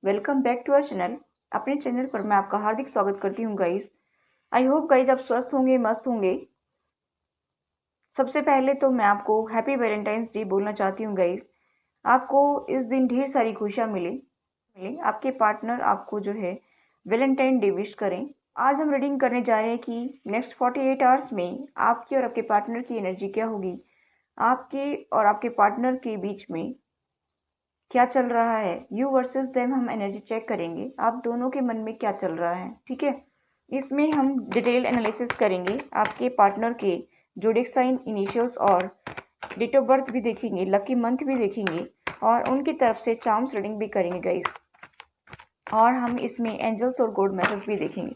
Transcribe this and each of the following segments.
Welcome back to our channel. अपने channel पर मैं आपका हार्दिक स्वागत करती हूँ गाइस। आई होप गाइस आप स्वस्थ होंगे, मस्त होंगे। सबसे पहले तो मैं आपको हैप्पी वैलेंटाइंस डे बोलना चाहती हूँ गाइस। आपको इस दिन ढेर सारी खुशियाँ मिले आपके पार्टनर आपको जो है वैलेंटाइन डे विश करें। आज हम रीडिंग करने जा रहे हैं कि नेक्स्ट 48 आवर्स में आपकी और आपके पार्टनर की एनर्जी क्या होगी। आपके और आपके पार्टनर के बीच में क्या चल रहा है। यू वर्सेस देम हम एनर्जी चेक करेंगे, आप दोनों के मन में क्या चल रहा है। ठीक है, इसमें हम डिटेल एनालिसिस करेंगे। आपके पार्टनर के जोडिक साइन, इनिशियल्स और डेट ऑफ बर्थ भी देखेंगे, लकी मंथ भी देखेंगे और उनकी तरफ से चार्म्स रीडिंग भी करेंगे गाइस। और हम इसमें एंजल्स और गॉड मैसेज भी देखेंगे।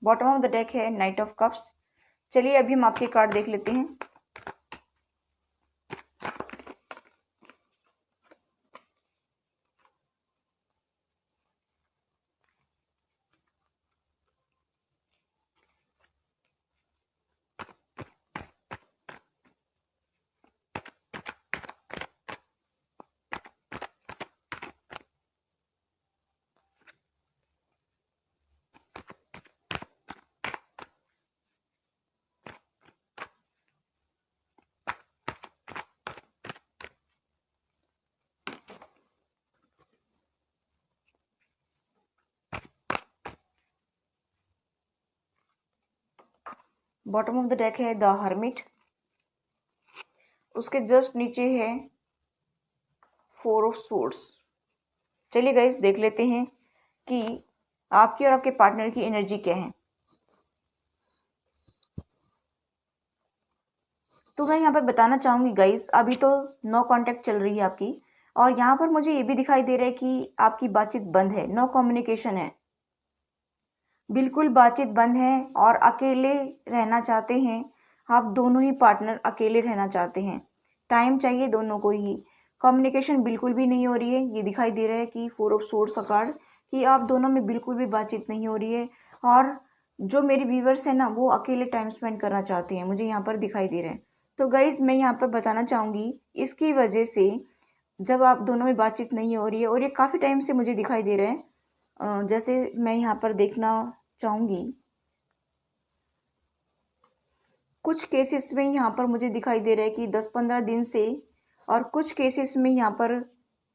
बॉटम ऑफ द डेक है नाइट ऑफ कप्स। चलिए अभी हम आपके कार्ड देख लेते हैं। बॉटम ऑफ द डेक है द हर्मिट। उसके जस्ट नीचे है 4 ऑफ सोर्ड्स। चलिए गाइस देख लेते हैं कि आपकी और आपके पार्टनर की एनर्जी क्या है। तो मैं यहाँ पर बताना चाहूँगी गाइस, अभी तो नो कांटेक्ट चल रही है आपकी, और यहाँ पर मुझे ये भी दिखाई दे रहा है कि आपकी बातचीत बंद है, नो कम्युनिकेशन है, बिल्कुल बातचीत बंद है और अकेले रहना चाहते हैं। आप दोनों ही पार्टनर अकेले रहना चाहते हैं, टाइम चाहिए दोनों को ही। कम्युनिकेशन बिल्कुल भी नहीं हो रही है। ये दिखाई दे रहा है कि 4 ऑफ सोर्ड्स का कार्ड, कि आप दोनों में बिल्कुल भी बातचीत नहीं हो रही है। और जो मेरे व्यूवर्स हैं ना, वो अकेले टाइम स्पेंड करना चाहते हैं, मुझे यहाँ पर दिखाई दे रहे हैं। तो गाइज मैं यहाँ पर बताना चाहूँगी, इसकी वजह से जब आप दोनों में बातचीत नहीं हो रही है, और ये काफ़ी टाइम से मुझे दिखाई दे रहे हैं, जैसे मैं यहाँ पर देखना चाहूँगी, कुछ केसेस में यहाँ पर मुझे दिखाई दे रहा है कि 10-15 दिन से, और कुछ केसेस में यहाँ पर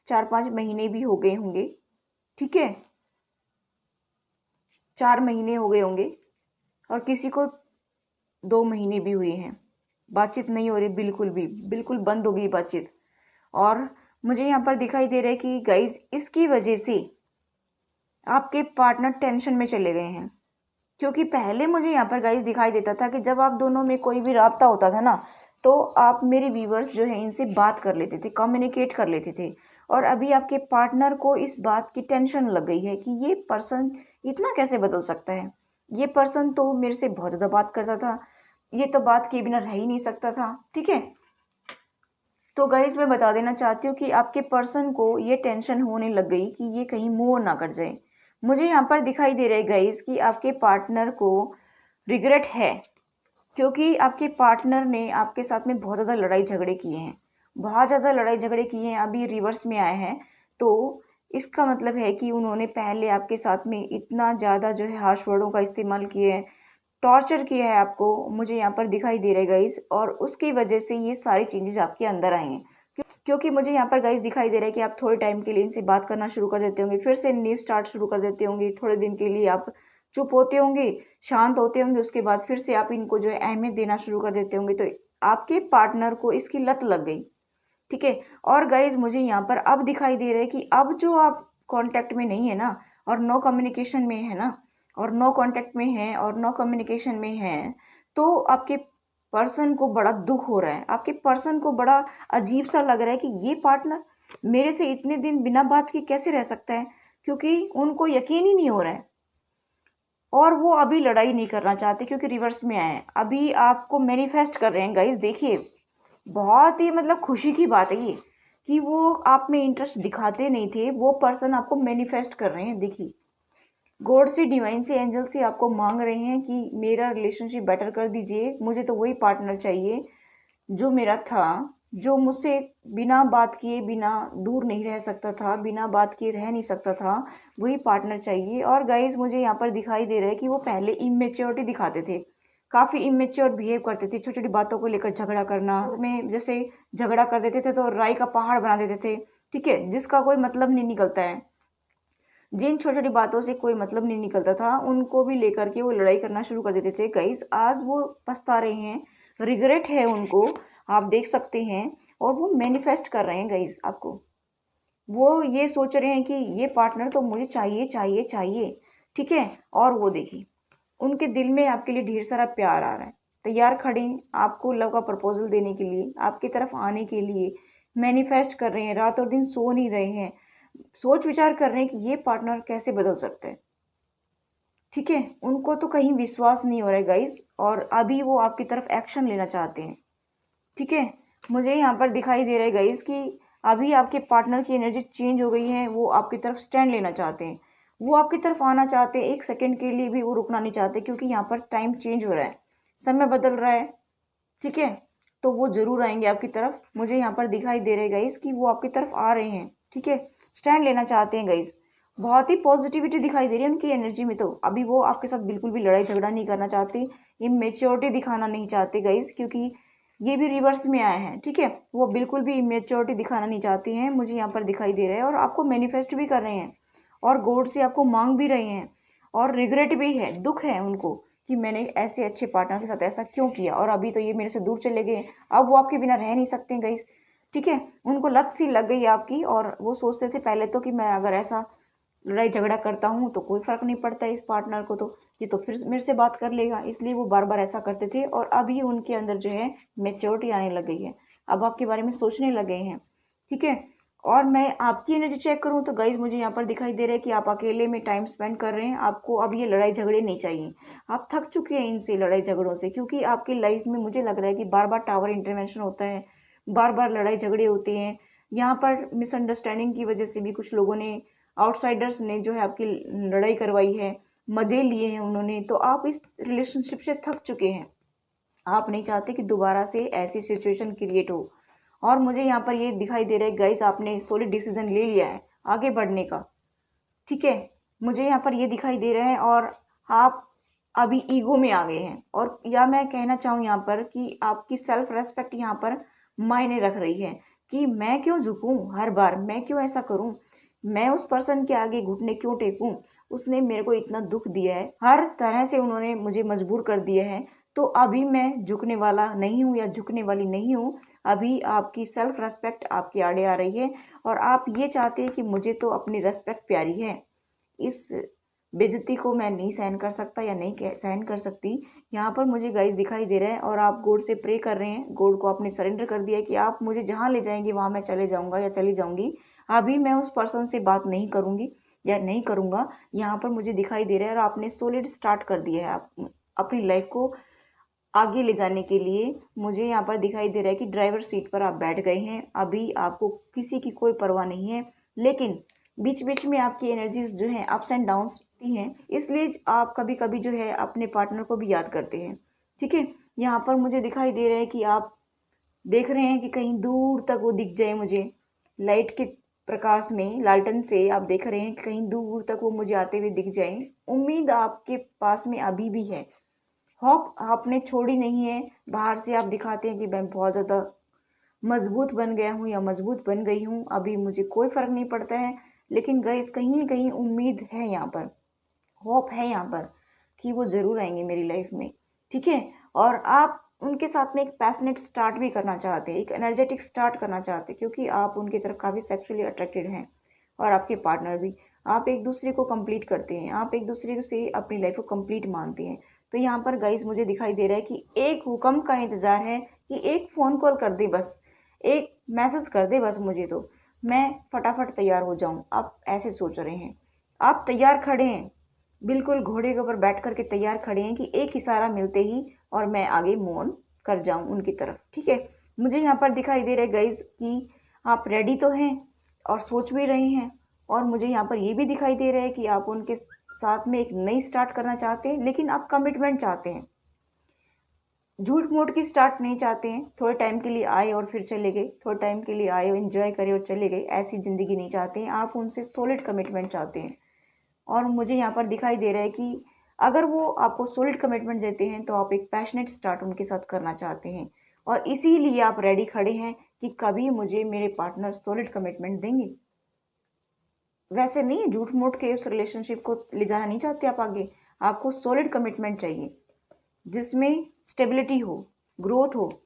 4-5 महीने भी हो गए होंगे। ठीक है, 4 महीने हो गए होंगे और किसी को 2 महीने भी हुए हैं। बातचीत नहीं हो रही, बिल्कुल भी, बिल्कुल बंद हो गई बातचीत। और मुझे यहाँ पर दिखाई दे रहा है कि गाइज इसकी वजह से आपके पार्टनर टेंशन में चले गए हैं। क्योंकि पहले मुझे यहाँ पर गाइज दिखाई देता था कि जब आप दोनों में कोई भी राब्ता होता था ना, तो आप मेरे व्यूवर्स जो है इनसे बात कर लेते थे, कम्युनिकेट कर लेते थे। और अभी आपके पार्टनर को इस बात की टेंशन लग गई है कि ये पर्सन इतना कैसे बदल सकता है, ये पर्सन तो मेरे से बहुत ज़्यादा बात करता था, ये तो बात के बिना रह ही नहीं सकता था। ठीक है, तो गाइज मैं बता देना चाहती हूँ कि आपके पर्सन को ये टेंशन होने लग गई कि ये कहीं मूव ना कर जाए। मुझे यहाँ पर दिखाई दे रहा है गाइज कि आपके पार्टनर को रिग्रेट है, क्योंकि आपके पार्टनर ने आपके साथ में बहुत ज़्यादा लड़ाई झगड़े किए हैं, बहुत ज़्यादा लड़ाई झगड़े किए हैं, अभी रिवर्स में आए हैं। तो इसका मतलब है कि उन्होंने पहले आपके साथ में इतना ज़्यादा जो है हार्श वर्डों का इस्तेमाल किए हैं, टॉर्चर किया है आपको, मुझे यहाँ पर दिखाई दे रहा है गाइस। और उसकी वजह से ये सारी चेंजेस आपके अंदर आए हैं। क्योंकि मुझे यहाँ पर गाइस दिखाई दे रहा है कि आप थोड़े टाइम के लिए इनसे बात करना शुरू कर देते होंगे, फिर से न्यू स्टार्ट शुरू कर देते होंगे। थोड़े दिन के लिए आप चुप होते होंगे, शांत होते होंगे, उसके बाद फिर से आप इनको जो है अहमियत देना शुरू कर देते होंगे। तो आपके पार्टनर को इसकी लत लग गई। ठीक है, और गाइज मुझे यहाँ पर अब दिखाई दे रहा है कि अब जो आप कांटेक्ट में नहीं है ना, और नो कम्युनिकेशन में है ना, और नो कांटेक्ट में है और नो कम्युनिकेशन में है, तो आपके पर्सन को बड़ा दुख हो रहा है। आपके पर्सन को बड़ा अजीब सा लग रहा है कि ये पार्टनर मेरे से इतने दिन बिना बात के कैसे रह सकता है, क्योंकि उनको यकीन ही नहीं हो रहा है। और वो अभी लड़ाई नहीं करना चाहते क्योंकि रिवर्स में आए हैं। अभी आपको मैनिफेस्ट कर रहे हैं गाइस। देखिए, बहुत ही मतलब खुशी की बात है ये कि वो आप में इंटरेस्ट दिखाते नहीं थे, वो पर्सन आपको मैनिफेस्ट कर रहे हैं। देखिए, गॉड से, डिवाइन से, एंजल से आपको मांग रहे हैं कि मेरा रिलेशनशिप बेटर कर दीजिए, मुझे तो वही पार्टनर चाहिए जो मेरा था, जो मुझसे बिना बात किए, बिना दूर नहीं रह सकता था, बिना बात किए रह नहीं सकता था, वही पार्टनर चाहिए। और गाइज मुझे यहाँ पर दिखाई दे रहा है कि वो पहले इमेच्योरिटी दिखाते थे, काफ़ी इमेच्योर बिहेव करते थे, छोटी छोटी बातों को लेकर झगड़ा करना में, जैसे झगड़ा कर देते थे तो राई का पहाड़ बना देते थे, ठीक है, जिसका कोई मतलब नहीं निकलता है। जिन छोटी छोटी बातों से कोई मतलब नहीं निकलता था उनको भी लेकर के वो लड़ाई करना शुरू कर देते थे। गाइस आज वो पछता रहे हैं, रिग्रेट है उनको, आप देख सकते हैं। और वो मैनिफेस्ट कर रहे हैं गाइस आपको, वो ये सोच रहे हैं कि ये पार्टनर तो मुझे चाहिए चाहिए चाहिए, ठीक है। और वो देखिए, उनके दिल में आपके लिए ढेर सारा प्यार आ रहा है, तैयार खड़े हैं आपको लव का प्रपोजल देने के लिए, आपकी तरफ आने के लिए मैनिफेस्ट कर रहे हैं, रात और दिन सो नहीं रहे हैं, सोच विचार कर रहे हैं कि ये पार्टनर कैसे बदल सकता है, ठीक है। उनको तो कहीं विश्वास नहीं हो रहा है गाइस, और अभी वो आपकी तरफ एक्शन लेना चाहते हैं, ठीक है। मुझे यहाँ पर दिखाई दे रहा है गाइस कि अभी आपके पार्टनर की एनर्जी चेंज हो गई है, वो आपकी तरफ स्टैंड लेना चाहते हैं, वो आपकी तरफ आना चाहते हैं, एक सेकंड के लिए भी वो रुकना नहीं चाहते, क्योंकि यहाँ पर टाइम चेंज हो रहा है, समय बदल रहा है, ठीक है। तो वो जरूर आएंगे आपकी तरफ, मुझे यहाँ पर दिखाई दे रहे हैं गाइस कि वो आपकी तरफ आ रहे हैं, ठीक है, स्टैंड लेना चाहते हैं गाइस। बहुत ही पॉजिटिविटी दिखाई दे रही है उनकी एनर्जी में। तो अभी वो आपके साथ बिल्कुल भी लड़ाई झगड़ा नहीं करना चाहते, इमेच्योरिटी दिखाना नहीं चाहते गाइस, क्योंकि ये भी रिवर्स में आए हैं, ठीक है। वो बिल्कुल भी इमेच्योरिटी दिखाना नहीं चाहती हैं, मुझे यहाँ पर दिखाई दे रहा है। और आपको मैनिफेस्ट भी कर रहे हैं और गॉड से आपको मांग भी रहे हैं, और रिग्रेट भी है, दुख है उनको कि मैंने ऐसे अच्छे पार्टनर के साथ ऐसा क्यों किया, और अभी तो ये मेरे से दूर चले गए, अब वो आपके बिना रह नहीं सकते गाइस, ठीक है। उनको लत सी लग गई आपकी, और वो सोचते थे पहले तो कि मैं अगर ऐसा लड़ाई झगड़ा करता हूँ तो कोई फर्क नहीं पड़ता इस पार्टनर को, तो ये तो फिर मेरे से बात कर लेगा, इसलिए वो बार बार ऐसा करते थे। और अभी उनके अंदर जो है मेच्योरिटी आने लग गई है, अब आपके बारे में सोचने लग गए हैं, ठीक है। और मैं आपकी एनर्जी चेक करूं तो गाइज मुझे यहाँ पर दिखाई दे रहा है कि आप अकेले में टाइम स्पेंड कर रहे हैं, आपको अब ये लड़ाई झगड़े नहीं चाहिए, आप थक चुके हैं इनसे लड़ाई झगड़ों से, क्योंकि आपकी लाइफ में मुझे लग रहा है कि बार बार टावर इंटरवेंशन होता है, बार बार लड़ाई झगड़े होते हैं। यहाँ पर मिसअंडरस्टैंडिंग की वजह से भी कुछ लोगों ने, आउटसाइडर्स ने जो है आपकी लड़ाई करवाई है, मजे लिए हैं उन्होंने, तो आप इस रिलेशनशिप से थक चुके हैं, आप नहीं चाहते कि दोबारा से ऐसी सिचुएशन क्रिएट हो। और मुझे यहाँ पर ये दिखाई दे रहा है गाइज आपने सॉलिड डिसीजन ले लिया है आगे बढ़ने का, ठीक है, मुझे यहाँ पर ये दिखाई दे रहा है। और आप अभी ईगो में आ गए हैं, और या मैं कहना चाहूँ यहाँ पर कि आपकी सेल्फ रेस्पेक्ट यहाँ पर मायने रख रही है कि मैं क्यों झुकूं हर बार, मैं क्यों ऐसा करूं, मैं उस पर्सन के आगे घुटने क्यों टेकूं, उसने मेरे को इतना दुख दिया है, हर तरह से उन्होंने मुझे मजबूर कर दिया है, तो अभी मैं झुकने वाला नहीं हूँ या झुकने वाली नहीं हूँ। अभी आपकी सेल्फ रेस्पेक्ट आपके आड़े आ रही है, और आप ये चाहते हैं कि मुझे तो अपनी रेस्पेक्ट प्यारी है, इस बेइज्जती को मैं नहीं सहन कर सकता या नहीं सहन कर सकती। यहाँ पर मुझे गाइस दिखाई दे रहा है, और आप गॉड से प्रे कर रहे हैं, गॉड को आपने सरेंडर कर दिया है कि आप मुझे जहाँ ले जाएंगे वहाँ मैं चले जाऊँगा या चली जाऊँगी, अभी मैं उस पर्सन से बात नहीं करूँगी या नहीं करूँगा। यहाँ पर मुझे दिखाई दे रहा है, और आपने सॉलिड स्टार्ट कर दिया है आप अपनी लाइफ को आगे ले जाने के लिए। मुझे यहाँ पर दिखाई दे रहा है कि ड्राइवर सीट पर आप बैठ गए हैं, अभी आपको किसी की कोई परवाह नहीं है, लेकिन बीच बीच में आपकी एनर्जीज जो हैं अप्स एंड डाउन्स होती हैं, इसलिए आप कभी कभी जो है अपने पार्टनर को भी याद करते हैं, ठीक है। यहाँ पर मुझे दिखाई दे रहा है कि आप देख रहे हैं कि कहीं दूर तक वो दिख जाए मुझे, लाइट के प्रकाश में, लालटन से आप देख रहे हैं कि कहीं दूर तक वो मुझे आते हुए दिख जाए। उम्मीद आपके पास में अभी भी है, होप आपने छोड़ी नहीं है। बाहर से आप दिखाते हैं कि मैं बहुत ज़्यादा मजबूत बन गया हूँ या मजबूत बन गई हूँ, अभी मुझे कोई फ़र्क नहीं पड़ता है, लेकिन गाइस कहीं ना कहीं उम्मीद है यहाँ पर, होप है यहाँ पर कि वो ज़रूर आएंगे मेरी लाइफ में, ठीक है। और आप उनके साथ में एक पैशनेट स्टार्ट भी करना चाहते हैं, एक एनर्जेटिक स्टार्ट करना चाहते हैं, क्योंकि आप उनकी तरफ काफ़ी सेक्सुअली अट्रैक्टेड हैं, और आपके पार्टनर भी, आप एक दूसरे को कंप्लीट करते हैं, आप एक दूसरे से अपनी लाइफ को कंप्लीट मानते हैं। तो यहाँ पर गाइस मुझे दिखाई दे रहा है कि एक हुक्म का इंतज़ार है कि एक फ़ोन कॉल कर दे बस, एक मैसेज कर दे बस मुझे, तो मैं फटाफट तैयार हो जाऊं। आप ऐसे सोच रहे हैं, आप तैयार खड़े हैं, बिल्कुल घोड़े के ऊपर बैठ करके तैयार खड़े हैं कि एक इशारा मिलते ही और मैं आगे मूव ऑन कर जाऊं उनकी तरफ। ठीक है, मुझे यहाँ पर दिखाई दे रहा है गाइज कि आप रेडी तो हैं और सोच भी रहे हैं, और मुझे यहाँ पर ये भी दिखाई दे रहा है कि आप उनके साथ में एक नई स्टार्ट करना चाहते हैं, लेकिन आप कमिटमेंट चाहते हैं, झूठ मूठ की स्टार्ट नहीं चाहते हैं। थोड़े टाइम के लिए आए और फिर चले गए, थोड़े टाइम के लिए आए और एंजॉय करे और चले गए, ऐसी ज़िंदगी नहीं चाहते हैं। आप उनसे सॉलिड कमिटमेंट चाहते हैं, और मुझे यहाँ पर दिखाई दे रहा है कि अगर वो आपको सॉलिड कमिटमेंट देते हैं तो आप एक पैशनेट स्टार्ट उनके साथ करना चाहते हैं, और इसीलिए आप रेडी खड़े हैं कि कभी मुझे मेरे पार्टनर सॉलिड कमिटमेंट देंगे। वैसे नहीं, झूठ मूठ के उस रिलेशनशिप को ले जाना नहीं चाहते आप आगे, आपको सॉलिड कमिटमेंट चाहिए जिसमें स्टेबिलिटी हो, ग्रोथ हो,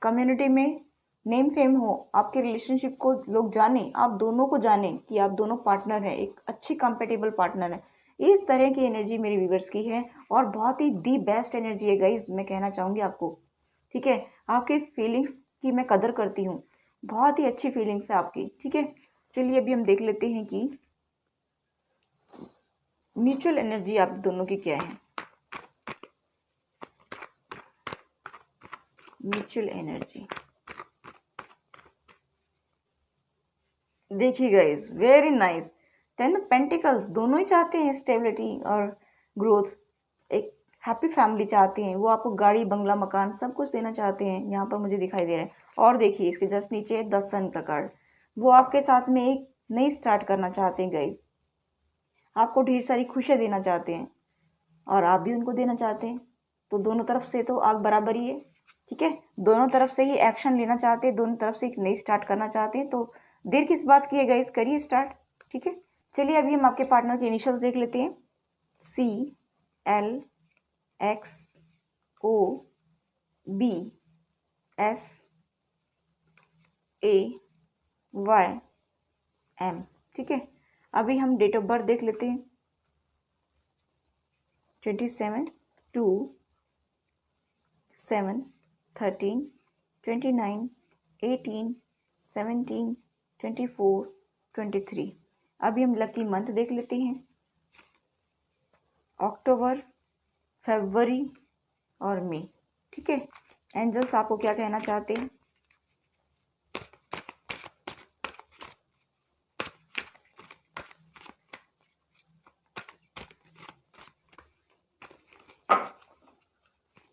कम्युनिटी में नेम फेम हो, आपके रिलेशनशिप को लोग जाने, आप दोनों को जाने कि आप दोनों पार्टनर हैं, एक अच्छी कंपेटेबल पार्टनर है। इस तरह की एनर्जी मेरी व्यूवर्स की है, और बहुत ही दी बेस्ट एनर्जी है गाइज, मैं कहना चाहूँगी आपको। ठीक है, आपके फीलिंग्स की मैं कदर करती हूँ, बहुत ही अच्छी फीलिंग्स है आपकी। ठीक है, चलिए अभी हम देख लेते हैं कि म्यूचुअल एनर्जी आप दोनों की क्या है। म्यूचुअल एनर्जी देखिए गाइस, वेरी नाइस। 10 पेंटिकल्स, दोनों ही चाहते हैं स्टेबिलिटी और ग्रोथ, एक हैप्पी फैमिली चाहते हैं, वो आपको गाड़ी बंगला मकान सब कुछ देना चाहते हैं, यहाँ पर मुझे दिखाई दे रहा है। और देखिए इसके जस्ट नीचे 10 सन का कार्ड, वो आपके साथ में एक नई स्टार्ट करना चाहते हैं गाइस, आपको ढेर सारी खुशियाँ देना चाहते हैं और आप भी उनको देना चाहते हैं, तो दोनों तरफ से तो आग बराबर ही है। ठीक है, दोनों तरफ से ही एक्शन लेना चाहते हैं, दोनों तरफ से एक नई स्टार्ट करना चाहते हैं, तो देर किस बात की है गाइस, करिए स्टार्ट। ठीक है, चलिए अभी हम आपके पार्टनर के इनिशियल्स देख लेते हैं। CLXOBSAYM। ठीक है, अभी हम डेट ऑफ बर्थ देख लेते हैं। 27/2/7/13 29 18 17 24 23। अभी हम लकी मंथ देख लेते हैं, अक्टूबर, फरवरी और मई। ठीक है, एंजल्स आपको क्या कहना चाहते हैं।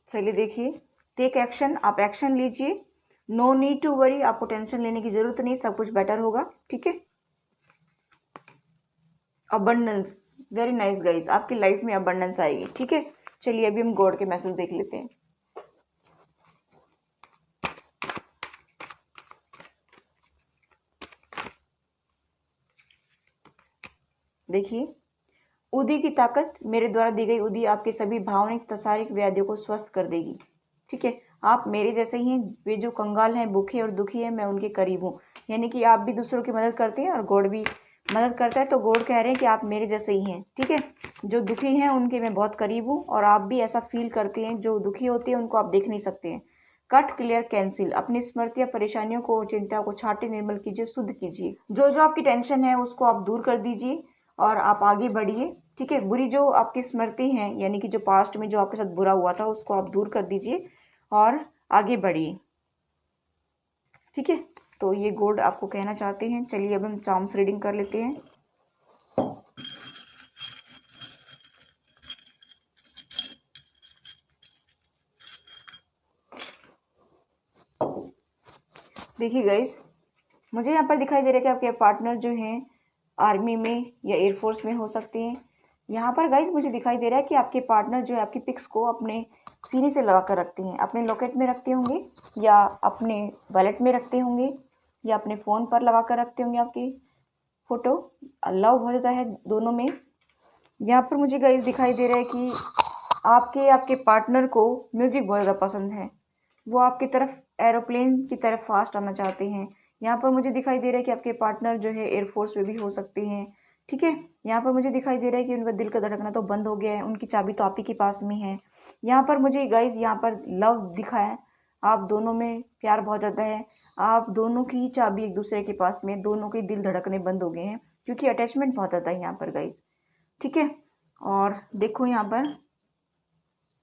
चलिए देखिए, टेक एक्शन, आप एक्शन लीजिए, नो नीड टू वरी, आपको टेंशन लेने की जरूरत नहीं, सब कुछ बेटर होगा। ठीक है, अबंडेंस, वेरी नाइस गाइस, आपकी लाइफ में अबंडेंस आएगी। ठीक है, चलिए अभी हम गॉड के मैसेज देख लेते हैं। देखिए, उदी की ताकत, मेरे द्वारा दी गई उदी आपके सभी भावनिक तसारिक व्याधियों को स्वस्थ कर देगी। ठीक है, आप मेरे जैसे ही हैं, वे जो कंगाल हैं, भूखे और दुखी हैं, मैं उनके करीब हूँ, यानी कि आप भी दूसरों की मदद करते हैं और गॉड भी मदद करता है, तो गॉड कह रहे हैं कि आप मेरे जैसे ही हैं। ठीक है, जो दुखी हैं उनके मैं बहुत करीब हूँ, और आप भी ऐसा फील करते हैं, जो दुखी होते हैं उनको आप देख नहीं सकते हैं। कट, क्लियर, कैंसिल, अपनी स्मृति या परेशानियों को, चिंता को छाटे निर्मल कीजिए, शुद्ध कीजिए, जो जो आपकी टेंशन है उसको आप दूर कर दीजिए और आप आगे बढ़िए। ठीक है, बुरी जो आपकी स्मृति है, यानी कि जो पास्ट में जो आपके साथ बुरा हुआ था उसको आप दूर कर दीजिए और आगे बढ़िए। ठीक है, तो ये गॉड आपको कहना चाहते हैं। चलिए अब हम चार्म्स रीडिंग कर लेते हैं। देखिए गाइस, मुझे यहाँ पर दिखाई दे रहा है कि आपके पार्टनर जो हैं आर्मी में या एयरफोर्स में हो सकते हैं। यहाँ पर गाइस मुझे दिखाई दे रहा है कि आपके पार्टनर जो है आपकी पिक्स को अपने सीने से लगा कर रखते हैं, अपने लॉकेट में रखते होंगे या अपने वॉलेट में रखते होंगे या अपने फ़ोन पर लगा कर रखते होंगे आपकी फ़ोटो। लव बहुत ज़्यादा है दोनों में। यहाँ पर मुझे गाइस दिखाई दे रहा है कि आपके पार्टनर को म्यूज़िक बहुत ज़्यादा पसंद है, वो आपकी तरफ एरोप्लेन की तरफ फास्ट आना चाहते हैं। यहाँ पर मुझे दिखाई दे रहा है कि आपके पार्टनर जो है एयरफोर्स में भी हो सकते हैं। ठीक है, यहाँ पर मुझे दिखाई दे रहा है कि उनका दिल का धड़कना तो बंद हो गया है, उनकी चाबी तो आप ही के पास में है। यहाँ पर मुझे गाइज यहाँ पर लव दिखा है, आप दोनों में प्यार बहुत ज़्यादा है, आप दोनों की चाबी एक दूसरे के पास में, दोनों के दिल धड़कने बंद हो गए हैं क्योंकि अटैचमेंट बहुत ज़्यादा है यहाँ पर गाइज। ठीक है, और देखो यहाँ पर,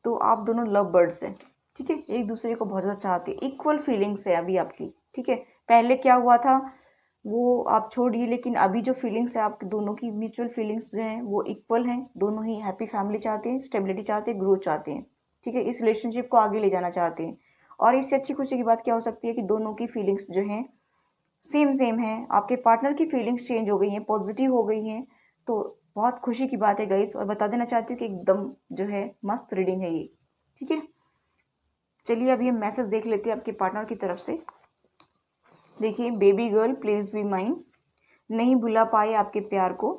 तो आप दोनों लव बर्ड्स हैं, ठीक है, एक दूसरे को बहुत ज़्यादा चाहते हैं, इक्वल फीलिंग्स है अभी आपकी, ठीक है। पहले क्या हुआ था वो आप छोड़िए, लेकिन अभी जो फीलिंग्स है आपके दोनों की, म्यूचुअल फीलिंग्स जो हैं वो इक्वल हैं, दोनों ही हैप्पी फैमिली चाहते हैं, स्टेबिलिटी चाहते हैं, ग्रोथ चाहते हैं, ठीक है, इस रिलेशनशिप को आगे ले जाना चाहते हैं। और इससे अच्छी खुशी की बात क्या हो सकती है कि दोनों की फीलिंग्स जो हैं सेम सेम है, आपके पार्टनर की फीलिंग्स चेंज हो गई हैं, पॉजिटिव हो गई हैं, तो बहुत खुशी की बात है गाइस। और बता देना चाहती हूँ कि एकदम जो है मस्त रीडिंग है ये, ठीक है। चलिए अभी हम मैसेज देख लेते हैं आपके पार्टनर की तरफ से। देखिए, baby girl please be mine, नहीं भुला पाए आपके प्यार को,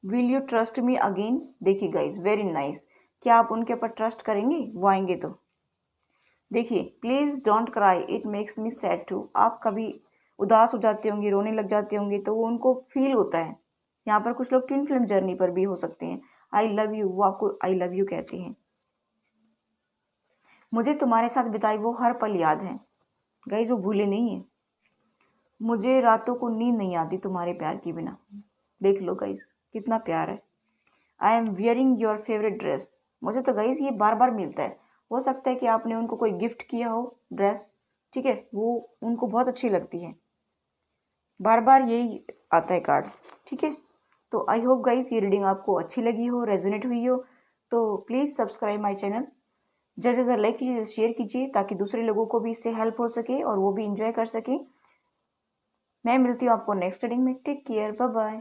will you trust me again. देखिए गाइस, वेरी नाइस, क्या आप उनके ऊपर ट्रस्ट करेंगे वो आएंगे तो। देखिए, please don't cry it makes me sad too, आप कभी उदास हो जाते होंगे, रोने लग जाते होंगे, तो वो उनको फील होता है। यहाँ पर कुछ लोग ट्विन फिल्म जर्नी पर भी हो सकते हैं। आई लव यू, वो आपको आई लव यू कहते हैं। मुझे तुम्हारे साथ बिताई वो हर पल याद है, गाइज वो भूले नहीं है। मुझे रातों को नींद नहीं आती तुम्हारे प्यार के बिना। देख लो गाइज कितना प्यार है। I am wearing your favourite dress, मुझे तो गाइज ये बार बार मिलता है, हो सकता है कि आपने उनको कोई गिफ्ट किया हो ड्रेस, ठीक है, वो उनको बहुत अच्छी लगती है, बार बार यही आता है कार्ड, ठीक है। तो आई होप गाइज ये रीडिंग आपको अच्छी लगी हो, रेजोनेट हुई हो, तो प्लीज़ सब्सक्राइब माई चैनल, ज़्यादा से ज़्यादा लाइक कीजिए, शेयर कीजिए, ताकि दूसरे लोगों को भी इससे हेल्प हो सके और वो भी इंजॉय कर सके। मैं मिलती हूँ आपको नेक्स्ट रीडिंग में, टेक केयर, बाय बाय।